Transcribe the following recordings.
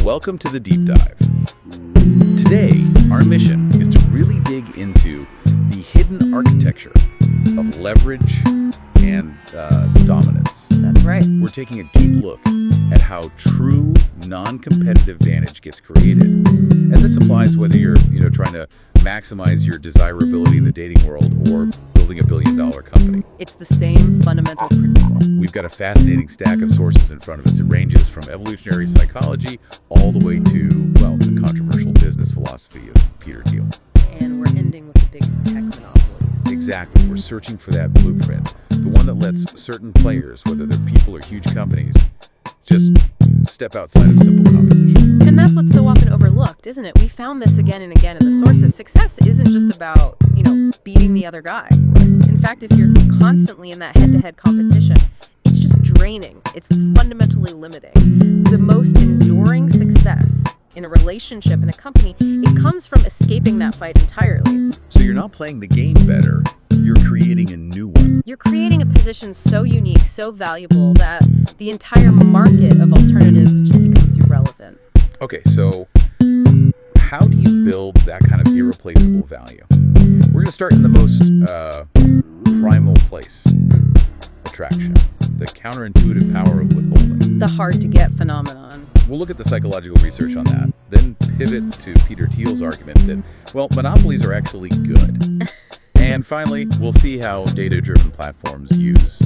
Welcome to the Deep Dive. Today, our mission is to really dig into the hidden architecture of leverage and dominance. That's right. We're taking a deep look at how true non-competitive advantage gets created. And this applies whether you're trying to maximize your desirability in the dating world or building a billion-dollar company. It's the same fundamental principle. We've got a fascinating stack of sources in front of us. It ranges from evolutionary psychology all the way to, well, the controversial business philosophy of Peter Thiel. And we're ending with the big tech monopolies. Exactly. We're searching for that blueprint, the one that lets certain players, whether they're people or huge companies, just step outside of simple competition. And that's what's so often overlooked, isn't it? We found this again and again in the sources. Success isn't just about, beating the other guy. In fact, if you're constantly in that head-to-head competition, it's just draining. It's fundamentally limiting. The most enduring success in a relationship, in a company, it comes from escaping that fight entirely. So you're not playing the game better, you're creating a new one. You're creating a position so unique, so valuable, that the entire market of alternatives just becomes irrelevant. Okay, so how do you build that kind of irreplaceable value? We're going to start in the most primal place, attraction, the counterintuitive power of withholding. The hard-to-get phenomenon. We'll look at the psychological research on that, then pivot to Peter Thiel's argument that, well, monopolies are actually good. And finally, we'll see how data-driven platforms use,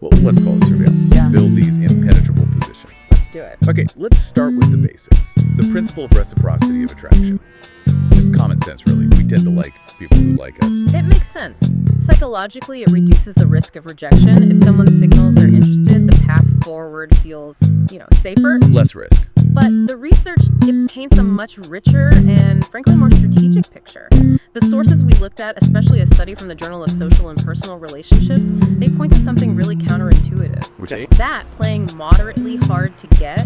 well, let's call it surveillance, to build these impenetrable positions. Let's do it. Okay, let's start with the basics. The principle of reciprocity of attraction. Just common sense, really. We tend to like people who like us. It makes sense. Psychologically, it reduces the risk of rejection. If someone signals they're interested, the path forward feels, safer. Less risk. But the research, it paints a much richer and, frankly, more strategic picture. The sources we looked at, especially a study from the Journal of Social and Personal Relationships, they point to something really counterintuitive. That playing moderately hard to get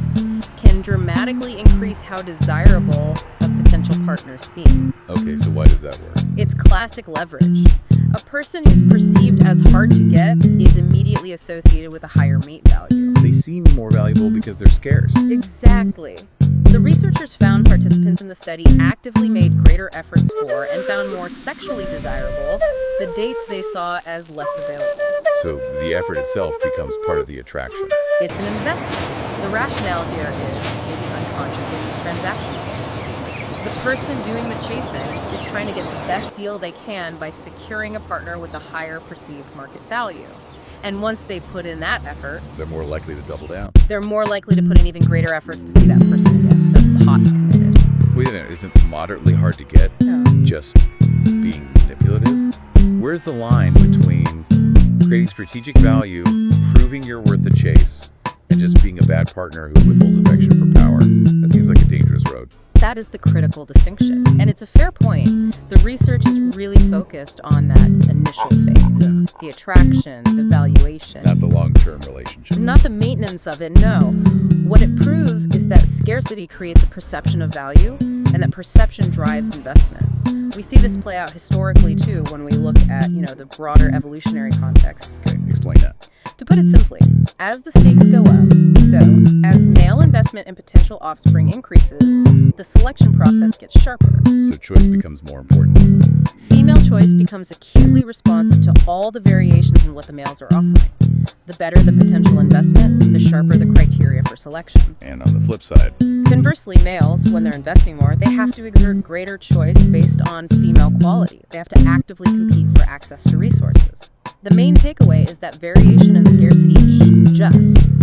can dramatically increase how desirable a potential partner seems. Okay, so why does that work? It's classic leverage. A person who's perceived as hard to get is immediately associated with a higher mate value. They seem more valuable because they're scarce. Exactly. The researchers found participants in the study actively made greater efforts for and found more sexually desirable the dates they saw as less available. So the effort itself becomes part of the attraction. It's an investment. The rationale here is maybe unconsciously transactional. The person doing the chasing is trying to get the best deal they can by securing a partner with a higher perceived market value. And once they put in that effort, they're more likely to double down. They're more likely to put in even greater efforts to see that person again. They're pot committed. Wait a minute, isn't moderately hard to get just being manipulative? Where's the line between creating strategic value, proving you're worth the chase, and just being a bad partner who withholds affection for power? That seems like a dangerous road. That is the critical distinction. And it's a fair point. The research is really focused on that initial phase. The attraction, the valuation. Not the long-term relationship. Not the maintenance of it, no. What it proves is that scarcity creates a perception of value, and that perception drives investment. We see this play out historically, too, when we look at, the broader evolutionary context. Okay, explain that. To put it simply, as the stakes go up, so as male investment in potential offspring increases, the selection process gets sharper. So choice becomes more important. Female choice becomes acutely responsive to all the variations in what the males are offering. The better the potential investment, the sharper the criteria for selection. And on the flip side, conversely, males, when they're investing more, they have to exert greater choice based on female quality. They have to actively compete for access to resources. The main takeaway is that variation and scarcity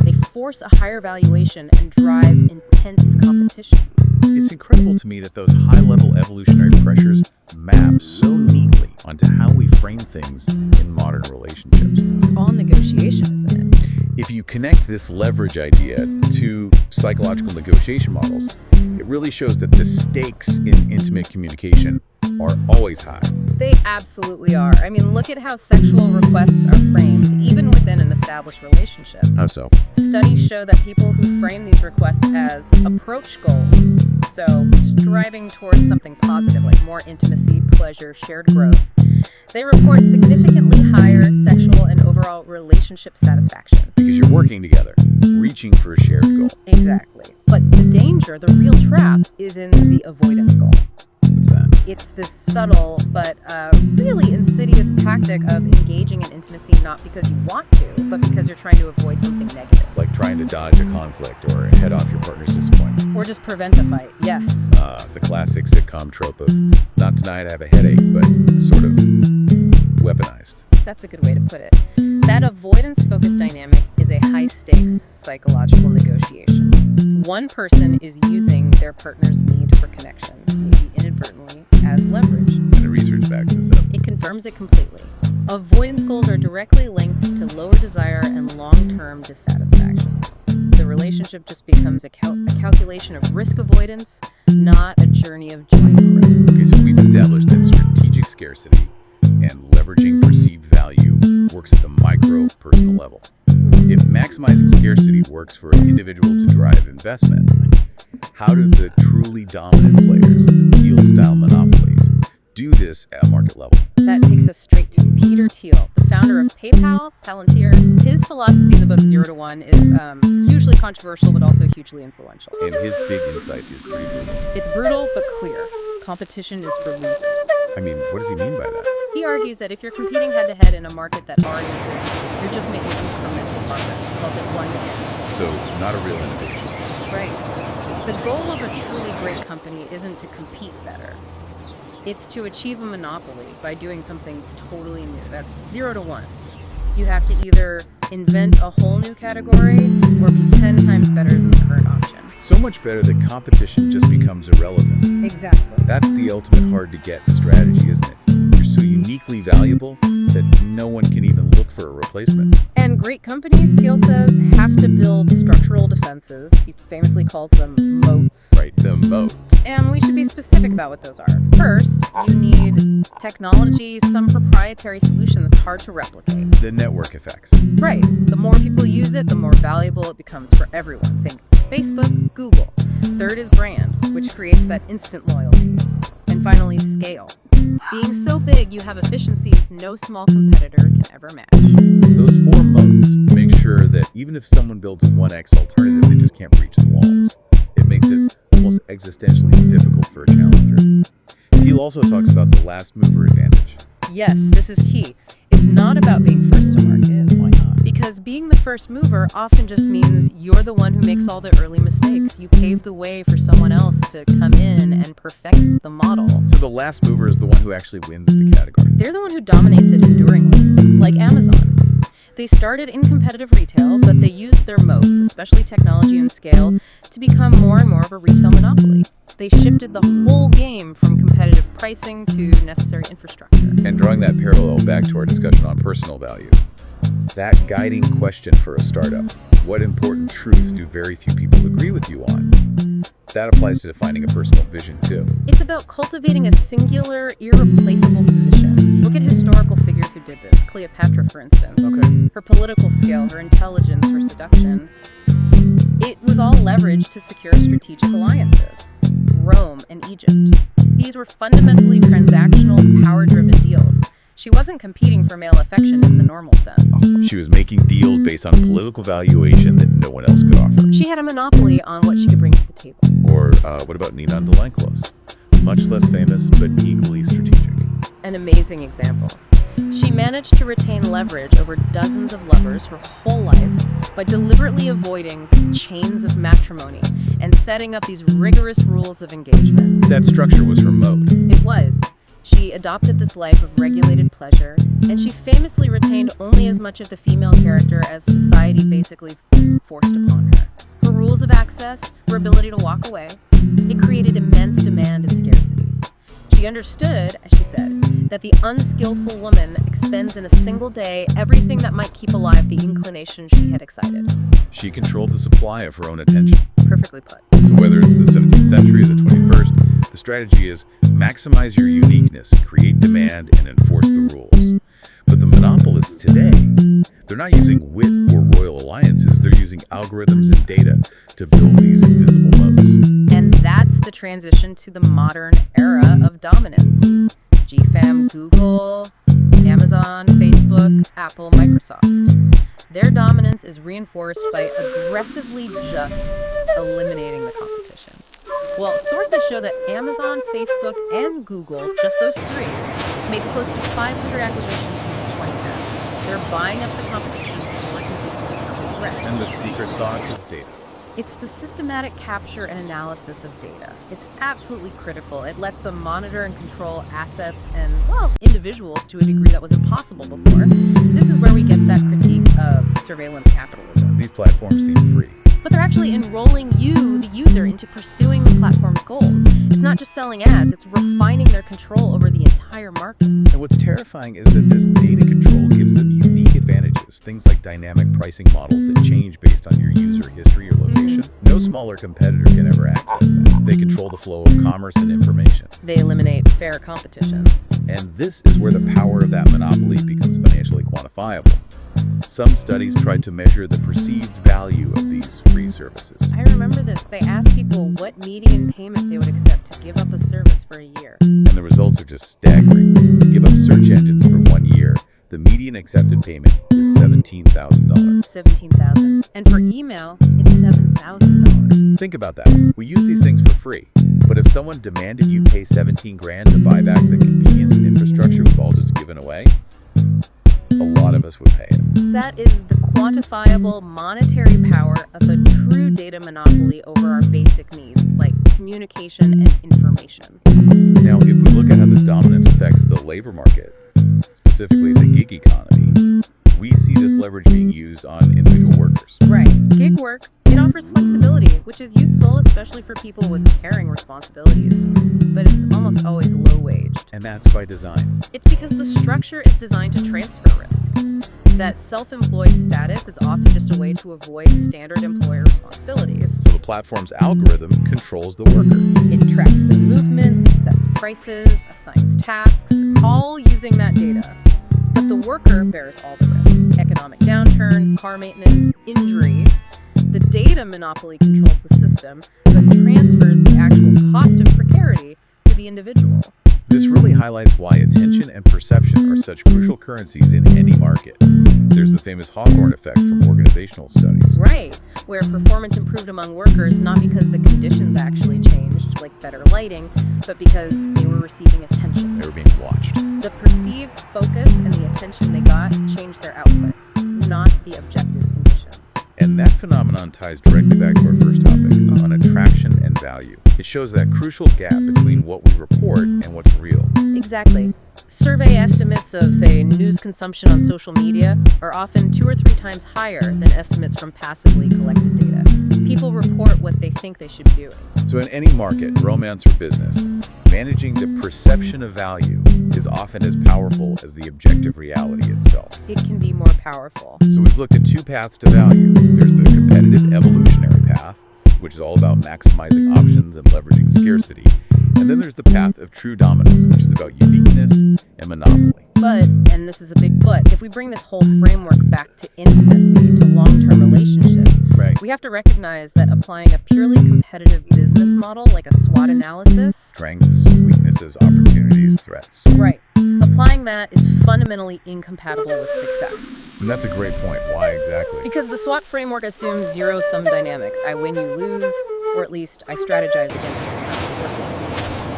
they force a higher valuation and drive intense competition. It's incredible to me that those high-level evolutionary pressures map so neatly onto how we frame things in modern relationships. It's all negotiation, isn't it? If you connect this leverage idea to psychological negotiation models, it really shows that the stakes in intimate communication are always high. They absolutely are. I mean, look at how sexual requests are framed, even within an established relationship. How so? Studies show that people who frame these requests as approach goals, so striving towards something positive like more intimacy, pleasure, shared growth, they report significantly higher sexual and overall overall relationship satisfaction. Because you're working together, reaching for a shared goal. Exactly. But the danger, the real trap, is in the avoidance goal. What's that? It's this subtle but really insidious tactic of engaging in intimacy not because you want to, but because you're trying to avoid something negative. Like trying to dodge a conflict or head off your partner's disappointment. Or just prevent a fight, yes. The classic sitcom trope of, not tonight, I have a headache, but sort of weaponized. That's a good way to put it. That avoidance-focused dynamic is a high-stakes psychological negotiation. One person is using their partner's need for connection, maybe inadvertently, as leverage. And the research backs this up. It confirms it completely. Avoidance goals are directly linked to lower desire and long-term dissatisfaction. The relationship just becomes a calculation of risk avoidance, not a journey of joint growth. Okay, so we've established that strategic scarcity and leveraging perceived value works at the micro-personal level. If maximizing scarcity works for an individual to drive investment, how do the truly dominant players, the Thiel-style monopolies, do this at a market level? That takes us straight to Peter Thiel, the founder of PayPal, Palantir. His philosophy in the book 0 to 1 is hugely controversial, but also hugely influential. And his big insight is pretty brutal. It's brutal, but clear. Competition is for losers. I mean, what does he mean by that? He argues that if you're competing head-to-head in a market that already exists, you're just making incremental progress. He calls it one hit. So, not a real innovation. Right. The goal of a truly great company isn't to compete better. It's to achieve a monopoly by doing something totally new. That's 0 to 1. You have to either invent a whole new category or be 10 times better than the current option. So much better that competition just becomes irrelevant. Exactly. That's the ultimate hard-to-get strategy, isn't it? You're so uniquely valuable that no one can even look for a replacement. And great companies, Thiel says, have to build structural defenses. He famously calls them moats. Right, the moat. And we should be specific about what those are. First, you need technology, some proprietary solution that's hard to replicate. The network effects. Right. The more people use it, the more valuable it becomes for everyone. Think Facebook, Google. Third is brand, which creates that instant loyalty. And finally, scale. Being so big, you have efficiencies no small competitor can ever match. Those 4 moats make sure that even if someone builds a 1x alternative, they just can't breach the walls. It makes it almost existentially difficult for a challenger. Thiel also talks about the last mover advantage. Yes, this is key. It's not about being first to market. Why not? Because being the first mover often just means you're the one who makes all the early mistakes. You pave the way for someone else to come in and perfect the model. So the last mover is the one who actually wins the category. They're the one who dominates it enduringly, like Amazon. They started in competitive retail, but they used their moats, especially technology and scale, to become more and more of a retail monopoly. They shifted the whole game from competitive pricing to necessary infrastructure. And drawing that parallel back to our discussion on personal value, that guiding question for a startup, what important truths do very few people agree with you on? That applies to defining a personal vision too. It's about cultivating a singular, irreplaceable position. Look at historical figures who did this. Cleopatra, for instance. Okay. Her political skill, her intelligence, her seduction. It was all leveraged to secure strategic alliances. Rome and Egypt. These were fundamentally transactional, power-driven deals. She wasn't competing for male affection in the normal sense. She was making deals based on a political valuation that no one else could offer. She had a monopoly on what she could bring to the table. Or what about Nina Delanclos? Much less famous, but equally strategic. An amazing example. She managed to retain leverage over dozens of lovers her whole life by deliberately avoiding the chains of matrimony and setting up these rigorous rules of engagement. That structure was her moat. It was. She adopted this life of regulated pleasure, and she famously retained only as much of the female character as society basically forced upon her. Her rules of access, her ability to walk away, it created immense demand and scarcity. She understood, as she said, that the unskillful woman expends in a single day everything that might keep alive the inclination she had excited. She controlled the supply of her own attention. Perfectly put. So whether it's the 17th century or the 21st, the strategy is maximize your uniqueness, create demand, and enforce the rules. But the monopolists today, they're not using wit or royal alliances, they're using algorithms and data to build these invisible moats. And that's the transition to the modern era of dominance. GFAM, Google, Amazon. Amazon, Facebook, Apple, Microsoft. Their dominance is reinforced by aggressively just eliminating the competition. Well, sources show that Amazon, Facebook, and Google, just those three, made close to 500 acquisitions since 2010. They're buying up the competition and working to become a threat. And the secret sauce is data. It's the systematic capture and analysis of data. It's absolutely critical. It lets them monitor and control assets and, well, individuals to a degree that was impossible before. This is where we get that critique of surveillance capitalism. These platforms seem free. But they're actually enrolling you, the user, into pursuing the platform's goals. It's not just selling ads, it's refining their control over the entire market. And what's terrifying is that this data control gives them unique advantages, things like dynamic pricing models that change based on your user history or location. No smaller competitor can ever access that. They control the flow of commerce and information. They eliminate fair competition. And this is where the power of that monopoly becomes financially quantifiable. Some studies tried to measure the perceived value of these free services. I remember this. They asked people what median payment they would accept to give up a service for a year. And the results are just staggering. Give up search engines for 1 year. The median accepted payment is $17,000. $17,000. And for email, it's $7,000. Think about that. We use these things for free. But if someone demanded you pay 17 grand to buy back the convenience and infrastructure we've all just given away, a lot of us would pay it. That is the quantifiable monetary power of a true data monopoly over our basic needs, like communication and information. Now, if we look at how this dominance affects the labor market, specifically the gig economy, we see this leverage being used on individual workers. Right. Gig work, it offers flexibility, which is useful especially for people with caring responsibilities. But it's almost always low-waged. And that's by design. It's because the structure is designed to transfer risk. That self-employed status is often just a way to avoid standard employer responsibilities. So the platform's algorithm controls the worker. It tracks their movements, sets prices, assigns tasks, all using that data. But the worker bears all the risk. Economic downturn, car maintenance, injury. The data monopoly controls the system, but transfers the actual cost of precarity to the individual. This really highlights why attention and perception are such crucial currencies in any market. There's the famous Hawthorne effect from organizational studies. Right, where performance improved among workers not because the conditions actually changed, like better lighting, but because they were receiving attention. They were being watched. The perceived focus and the attention they got changed their output, not the objective conditions. And that phenomenon ties directly back to our first topic, on attraction and value. It shows that crucial gap between what we report and what's real. Exactly. Survey estimates of, say, news consumption on social media are often 2 or 3 times higher than estimates from passively collected data. People report what they think they should be doing. So in any market, romance or business, managing the perception of value is often as powerful as the objective reality itself. It can be more powerful. So we've looked at 2 paths to value. There's the competitive evolutionary path, which is all about maximizing options and leveraging scarcity. And then there's the path of true dominance, which is about uniqueness and monopoly. But, and this is a big but, if we bring this whole framework back to intimacy, to long-term relationships, Right. we have to recognize that applying a purely competitive business model like a SWOT analysis, Strengths, weaknesses, opportunities, threats. right, applying that is fundamentally incompatible with success. And that's a great point. Why exactly? Because the SWOT framework assumes zero-sum dynamics. I win, you lose, or at least I strategize against external forces.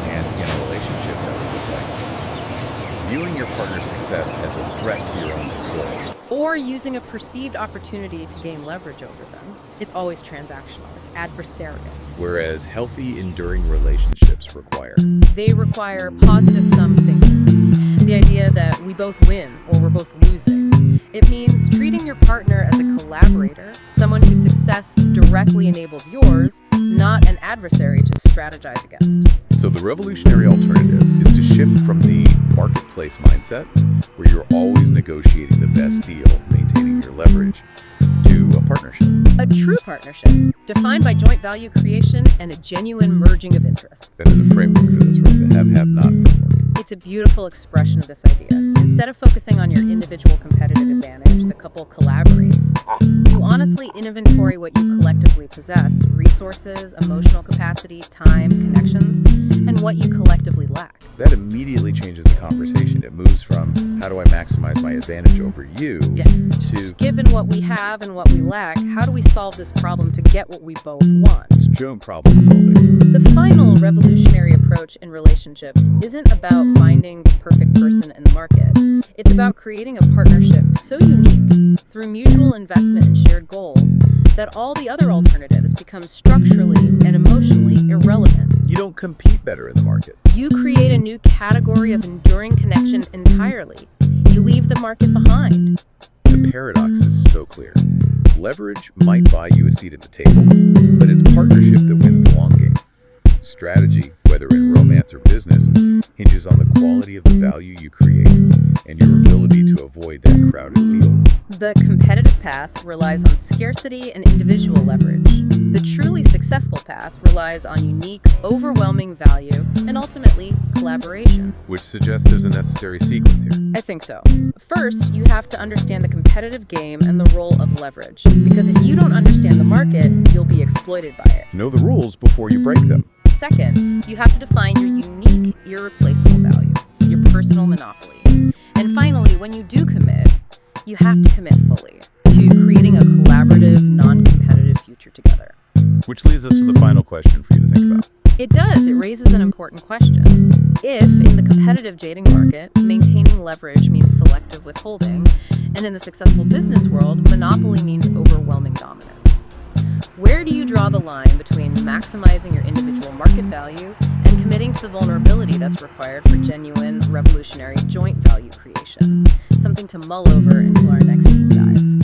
And in a relationship, that would look like viewing your partner's success as a threat to your own control. Or using a perceived opportunity to gain leverage over them. It's always transactional. It's adversarial. Whereas healthy, enduring relationships They require positive-sum thinking. The idea that we both win or we're both losing. It means treating your partner as a collaborator, someone whose success directly enables yours, not an adversary to strategize against. So the revolutionary alternative is to shift from the marketplace mindset, where you're always negotiating the best deal, maintaining your leverage, to a partnership. A true partnership, defined by joint value creation and a genuine merging of interests. That is a framework for this, right? The have-not framework. It's a beautiful expression of this idea. Instead of focusing on your individual competitive advantage, the couple collaborates. You honestly inventory what you collectively possess, resources, emotional capacity, time, connections, and what you collectively lack. That immediately changes the conversation. It moves from how do I maximize my advantage over you to Given what we have and what we lack, how do we solve this problem to get what we both want? it's joint problem solving. The final revolutionary approach in relationships isn't about finding the perfect person in the market. It's about creating a partnership so unique through mutual investment and shared goals that all the other alternatives become structurally and emotionally irrelevant. You don't compete better in the market. You create a new category of enduring connection entirely. You leave the market behind. The paradox is so clear. Leverage might buy you a seat at the table, but it's partnership that wins the long game. Strategy, whether in romance or business, hinges on the quality of the value you create and your ability to avoid that crowded field. The competitive path relies on scarcity and individual leverage. The truly successful path relies on unique, overwhelming value and ultimately collaboration. Which suggests there's a necessary sequence here. I think so. First, you have to understand the competitive game and the role of leverage. Because if you don't understand the market, you'll be exploited by it. Know the rules before you break them. Second, you have to define your unique, irreplaceable value, your personal monopoly. And finally, when you do commit, you have to commit fully to creating a collaborative, non-competitive future together. Which leads us to the final question for you to think about. It does. It raises an important question. If, in the competitive dating market, maintaining leverage means selective withholding, and in the successful business world, monopoly means overwhelming dominance, where do you draw the line between maximizing your individual market value and committing to the vulnerability that's required for genuine, revolutionary joint value creation? Something to mull over until our next deep dive.